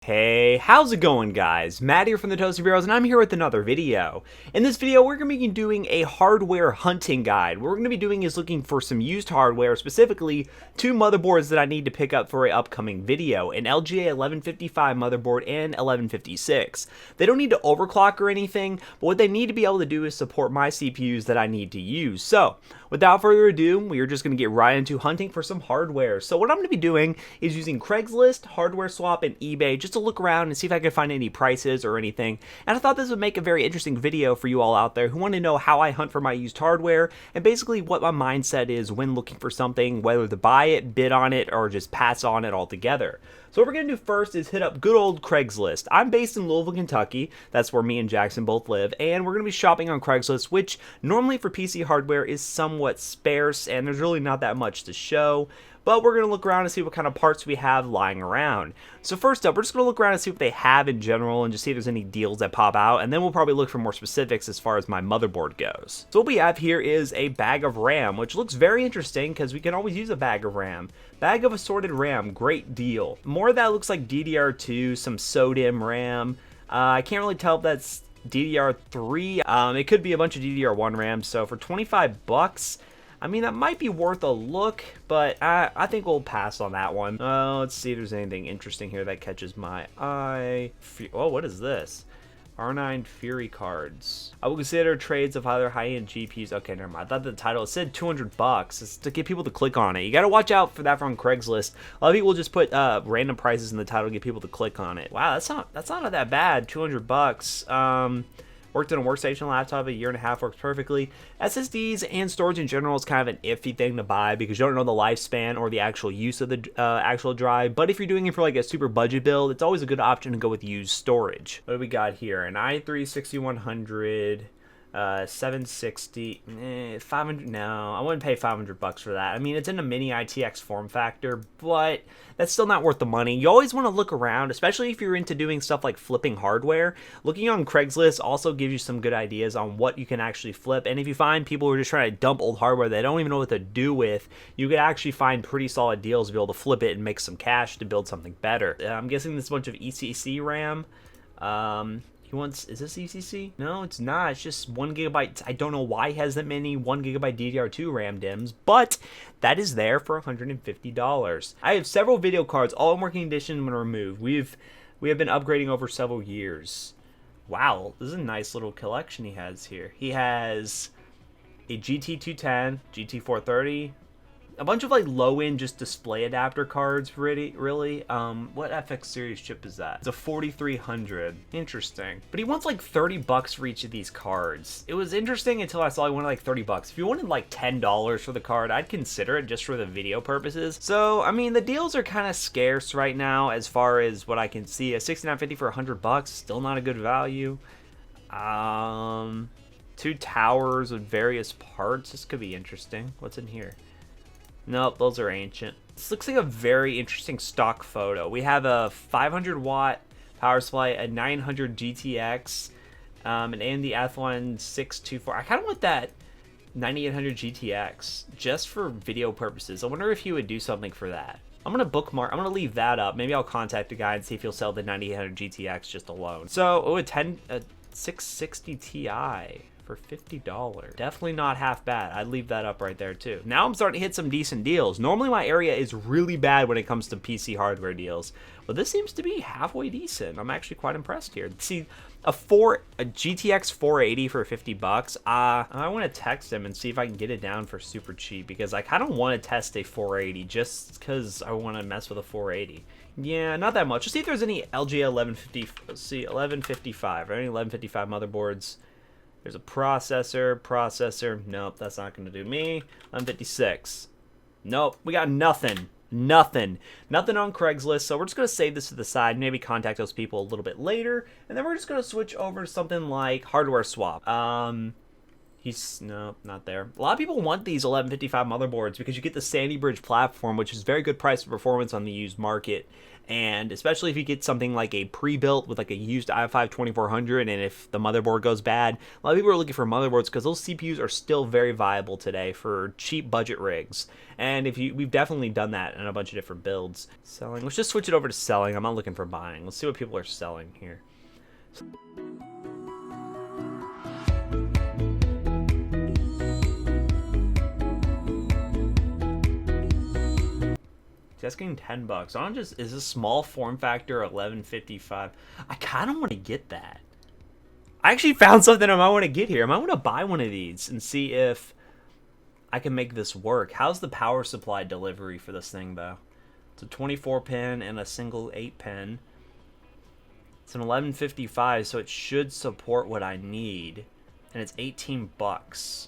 Hey, how's it going, guys? Matt here from the Toasty Bureaus, and I'm here with another video. In this video, we're going to be doing a hardware hunting guide. What we're going to be doing is looking for some used hardware, specifically two motherboards that I need to pick up for an upcoming video, an LGA 1155 motherboard and 1156. They don't need to overclock or anything, but what they need to be able to do is support my CPUs that I need to use. So, without further ado, we are just going to get right into hunting for some hardware. So what I'm going to be doing is using Craigslist, Hardware Swap, and eBay just to look around and see if I can find any prices or anything. And I thought this would make a very interesting video for you all out there who want to know how I hunt for my used hardware and basically what my mindset is when looking for something, whether to buy it, bid on it, or just pass on it altogether. So what we're going to do first is hit up good old Craigslist. I'm based in Louisville, Kentucky. That's where me and Jackson both live. And we're going to be shopping on Craigslist, which normally for PC hardware is somewhat sparse and there's really not that much to show. But we're going to look around and see what kind of parts we have lying around. So first up, we're just going to look around and see what they have in general and just see if there's any deals that pop out. And then we'll probably look for more specifics as far as my motherboard goes. So what we have here is a bag of RAM, which looks very interesting because we can always use a bag of RAM. Bag of assorted RAM, great deal. More of that looks like DDR2, some SODIMM RAM. I can't really tell if that's DDR3. It could be a bunch of DDR1 RAM. So for 25 bucks, I mean, that might be worth a look, but I think we'll pass on that one. Let's see if there's anything interesting here that catches my eye. Oh, what is this? R9 Fury cards. I will consider trades of either high-end GPUs. Okay, never mind. I thought the title, it said 200 bucks. It's to get people to click on it. You got to watch out for that from Craigslist. A lot of people just put random prices in the title to get people to click on it. Wow, that's not that bad. 200 bucks. Worked on a workstation laptop, a year and a half, works perfectly. SSDs and storage in general is kind of an iffy thing to buy because you don't know the lifespan or the actual use of the actual drive. But if you're doing it for like a super budget build, it's always a good option to go with used storage. What do we got here? An i3 6100. 760, 500. No, I wouldn't pay 500 bucks for that. I mean, it's in a mini ITX form factor, but that's still not worth the money. You always want to look around, especially if you're into doing stuff like flipping hardware. Looking on Craigslist also gives you some good ideas on what you can actually flip. And if you find people who are just trying to dump old hardware they don't even know what to do with, you could actually find pretty solid deals to be able to flip it and make some cash to build something better. I'm guessing this is a bunch of ECC RAM. He wants, is this ECC? No, it's not. It's just 1 gigabyte. I don't know why he has that many 1 gigabyte DDR2 RAM DIMMs, but that is there for $150. I have several video cards, all in working condition when removed. We have been upgrading over several years. Wow, this is a nice little collection he has here. He has a GT210, GT430, a bunch of like low-end just display adapter cards, really. What FX series chip is that? It's a 4300. Interesting. But he wants like 30 bucks for each of these cards. It was interesting until I saw he wanted like 30 bucks. If you wanted like $10 for the card, I'd consider it just for the video purposes. So, I mean, the deals are kind of scarce right now as far as what I can see. A 6950 for 100 bucks, still not a good value. Two towers with various parts. This could be interesting. What's in here? Nope, those are ancient. This looks like a very interesting stock photo. We have a 500 watt power supply, a 900 GTX, an AMD Athlon 624. I kind of want that 9800 GTX just for video purposes. I wonder if he would do something for that. I'm going to bookmark. I'm going to leave that up. Maybe I'll contact the guy and see if he'll sell the 9800 GTX just alone. So, a 660 Ti. For $50. Definitely not half bad. I'd leave that up right there too. Now I'm starting to hit some decent deals. Normally my area is really bad when it comes to PC hardware deals, but this seems to be halfway decent. I'm actually quite impressed here. See, a GTX 480 for 50 bucks. I want to text him and see if I can get it down for super cheap because I kind of want to test a 480 just because I want to mess with a 480. Yeah, not that much. Let's see if there's any LGA 1150. Let's see, 1155 or any 1155 motherboards. There's a processor. Nope, that's not going to do me. 1156. Nope, we got nothing. Nothing on Craigslist. So we're just going to save this to the side, maybe contact those people a little bit later. And then we're just going to switch over to something like Hardware Swap. No, not there. A lot of people want these 1155 motherboards because you get the Sandy Bridge platform, which is very good price to performance on the used market. And especially if you get something like a pre-built with like a used i5 2400, and if the motherboard goes bad, a lot of people are looking for motherboards because those CPUs are still very viable today for cheap budget rigs. And we've definitely done that in a bunch of different builds. Selling. Let's just switch it over to selling. I'm not looking for buying. Let's see what people are selling here. That's getting $10. I don't just is a small form factor 1155. I kind of want to get that. I actually found something I might want to get here. I might want to buy one of these and see if I can make this work. How's the power supply delivery for this thing though? It's a 24 pin and a single 8 pin. It's an 1155, so it should support what I need, and it's $18.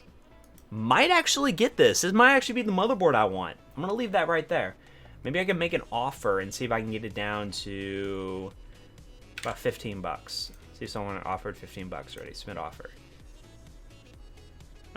Might actually get this. This might actually be the motherboard I want. I'm gonna leave that right there. Maybe I can make an offer and see if I can get it down to about 15 bucks. See if someone offered 15 bucks already. Submit offer.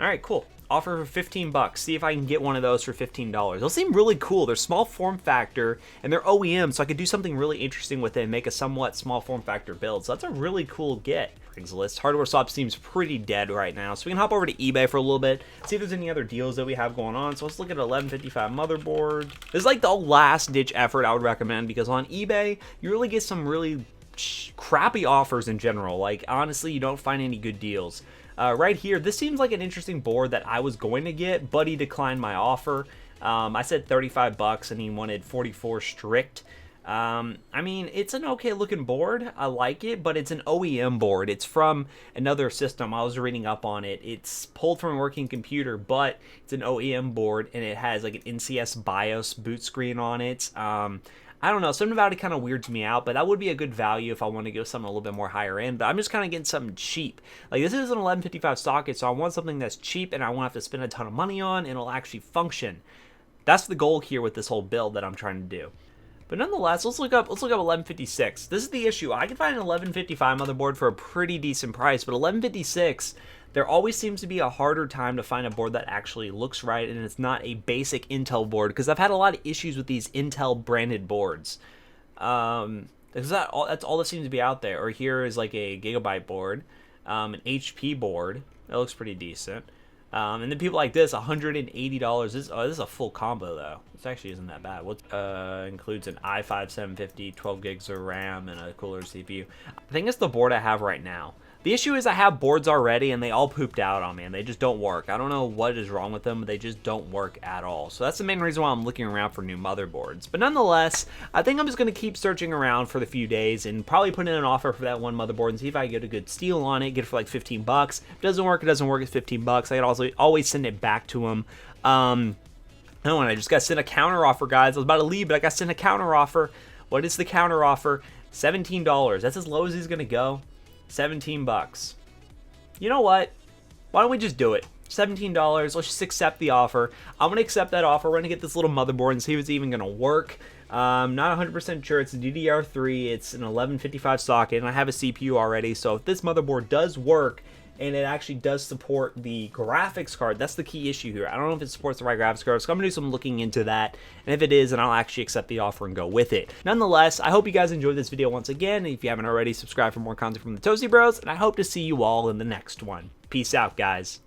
All right, cool. Offer for 15 bucks. See if I can get one of those for $15. Those seem really cool. They're small form factor and they're OEM, so I could do something really interesting with it and make a somewhat small form factor build. So that's a really cool get. Craigslist. Hardware swap seems pretty dead right now, so we can hop over to eBay for a little bit, see if there's any other deals that we have going on. So let's look at 1155 motherboard. This is like the last ditch effort I would recommend, because on eBay you really get some really crappy offers in general. Like honestly, you don't find any good deals. Right here, this seems like an interesting board that I was going to get, but he declined my offer. I said 35 bucks and he wanted 44 strict. I mean, it's an okay looking board. I like it, but it's an OEM board. It's from another system. I was reading up on it. It's pulled from a working computer, but it's an OEM board, and it has like an NCS BIOS boot screen on it. I don't know, something about it kind of weirds me out, but that would be a good value if I want to go something a little bit more higher end. But I'm just kind of getting something cheap. Like, this is an 1155 socket, so I want something that's cheap and I won't have to spend a ton of money on, and it'll actually function. That's the goal here with this whole build that I'm trying to do. But nonetheless, let's look up 1156. This is the issue. I can find an 1155 motherboard for a pretty decent price, but 1156, there always seems to be a harder time to find a board that actually looks right, and it's not a basic Intel board, because I've had a lot of issues with these Intel branded boards. That's all that seems to be out there. Or here is like a Gigabyte board, an HP board. That looks pretty decent. And then people like this, $180. This is a full combo though. This actually isn't that bad. What includes an i5 750, 12 gigs of RAM, and a cooler CPU. I think it's the board I have right now. The issue is I have boards already and they all pooped out on me and they just don't work. I don't know what is wrong with them, but they just don't work at all. So that's the main reason why I'm looking around for new motherboards. But nonetheless, I think I'm just going to keep searching around for the few days and probably put in an offer for that one motherboard and see if I can get a good steal on it, get it for like 15 bucks. If it doesn't work, it doesn't work. It's 15 bucks. I can also always send it back to them. Oh, and I just got sent a counter offer, guys. I was about to leave, but I got sent a counter offer. What is the counter offer? $17. That's as low as he's going to go. 17 bucks. You know what? Why don't we just do it? $17. Let's just accept the offer. I'm going to accept that offer. We're going to get this little motherboard and see if it's even going to work. Not 100% sure. It's a DDR3. It's an 1155 socket, and I have a CPU already. So if this motherboard does work, and it actually does support the graphics card, that's the key issue here. I don't know if it supports the right graphics card, so I'm gonna do some looking into that, and if it is, then I'll actually accept the offer and go with it. Nonetheless, I hope you guys enjoyed this video once again. If you haven't already, subscribe for more content from the Toasty Bros, and I hope to see you all in the next one. Peace out, guys.